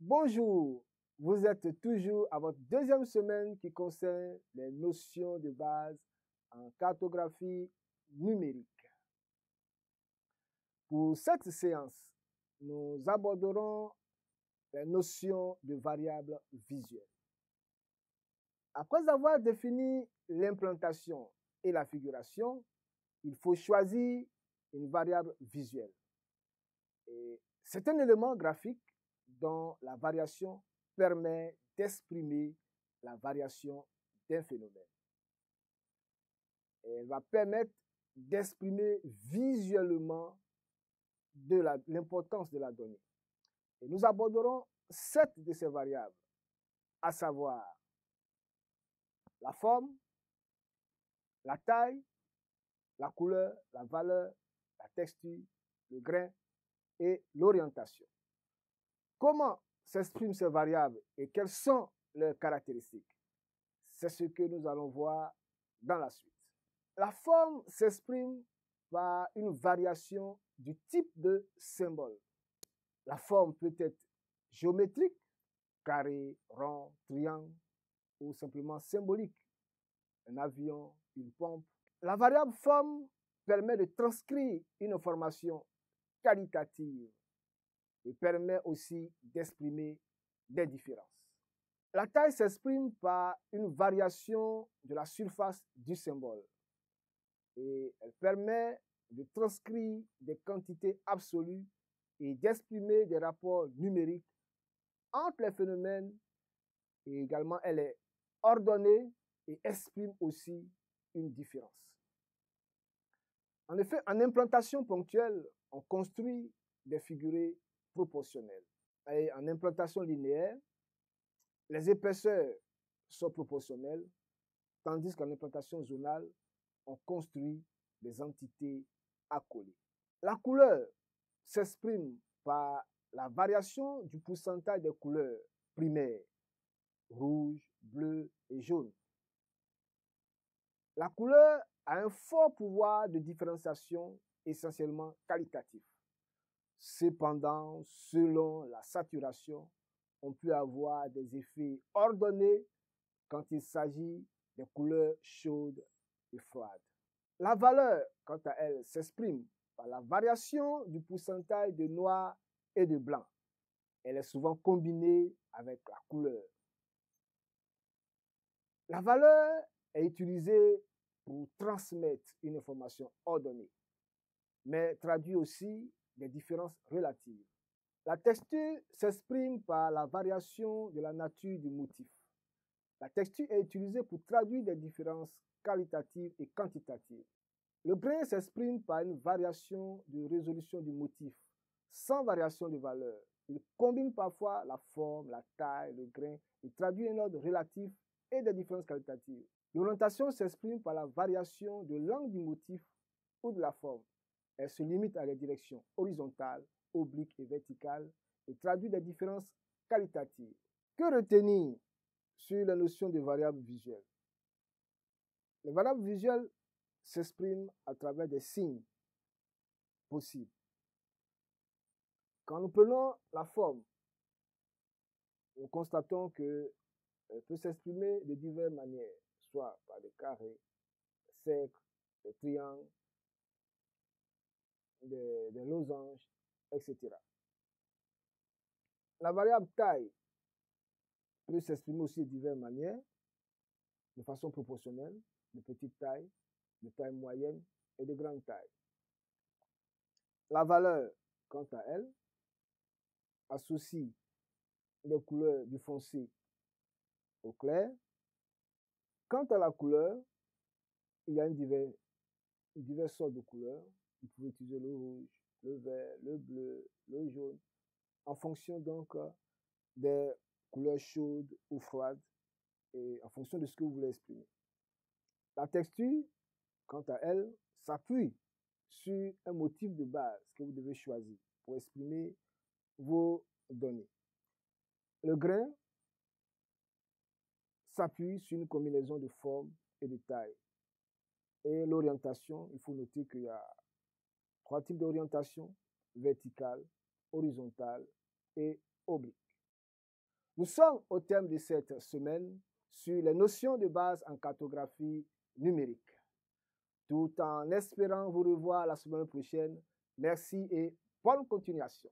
Bonjour, vous êtes toujours à votre deuxième semaine qui concerne les notions de base en cartographie numérique. Pour cette séance, nous aborderons les notions de variables visuelles. Après avoir défini l'implantation et la figuration, il faut choisir une variable visuelle. C'est un élément graphique dont la variation permet d'exprimer la variation d'un phénomène. Et elle va permettre d'exprimer visuellement l'importance de la donnée. Et nous aborderons 7 de ces variables, à savoir la forme, la taille, la couleur, la valeur, la texture, le grain et l'orientation. Comment s'expriment ces variables et quelles sont leurs caractéristiques? C'est ce que nous allons voir dans la suite. La forme s'exprime par une variation du type de symbole. La forme peut être géométrique, carré, rond, triangle, ou simplement symbolique, un avion, une pompe. La variable forme permet de transcrire une information qualitative et permet aussi d'exprimer des différences. La taille s'exprime par une variation de la surface du symbole et elle permet de transcrire des quantités absolues et d'exprimer des rapports numériques entre les phénomènes et également elle est ordonnée et exprime aussi une différence. En effet, en implantation ponctuelle, on construit des figurés proportionnels. Et en implantation linéaire, les épaisseurs sont proportionnelles, tandis qu'en implantation zonale, on construit des entités accolées. La couleur s'exprime par la variation du pourcentage des couleurs primaires, rouge, bleu et jaune. La couleur a un fort pouvoir de différenciation essentiellement qualitatif. Cependant, selon la saturation, on peut avoir des effets ordonnés quand il s'agit des couleurs chaudes et froides. La valeur, quant à elle, s'exprime par la variation du pourcentage de noir et de blanc. Elle est souvent combinée avec la couleur. La valeur est utilisée pour transmettre une information ordonnée, mais traduit aussi des différences relatives. La texture s'exprime par la variation de la nature du motif. La texture est utilisée pour traduire des différences qualitatives et quantitatives. Le grain s'exprime par une variation de résolution du motif, sans variation de valeur. Il combine parfois la forme, la taille, le grain et traduit un ordre relatif et des différences qualitatives. L'orientation s'exprime par la variation de l'angle du motif ou de la forme. Elle se limite à les directions horizontales, obliques et verticales et traduit des différences qualitatives. Que retenir sur la notion de variables visuelles? Les variables visuelles s'expriment à travers des signes possibles. Quand nous prenons la forme, nous constatons qu'elle peut s'exprimer de diverses manières, soit par des carrés, des cercles, des triangles, des losanges, etc. La variable taille peut s'exprimer aussi de diverses manières, de façon proportionnelle, de petite taille, de taille moyenne et de grande taille. La valeur, quant à elle, associe les couleurs du foncé au clair. Quant à la couleur, il y a diverses sortes de couleurs. Vous pouvez utiliser le rouge, le vert, le bleu, le jaune, en fonction donc des couleurs chaudes ou froides et en fonction de ce que vous voulez exprimer. La texture, quant à elle, s'appuie sur un motif de base que vous devez choisir pour exprimer vos données. Le grain s'appuie sur une combinaison de formes et de tailles. Et l'orientation, il faut noter qu'il y a 3 types d'orientation: verticale, horizontale et oblique. Nous sommes au terme de cette semaine sur les notions de base en cartographie numérique. Tout en espérant vous revoir la semaine prochaine, merci et bonne continuation.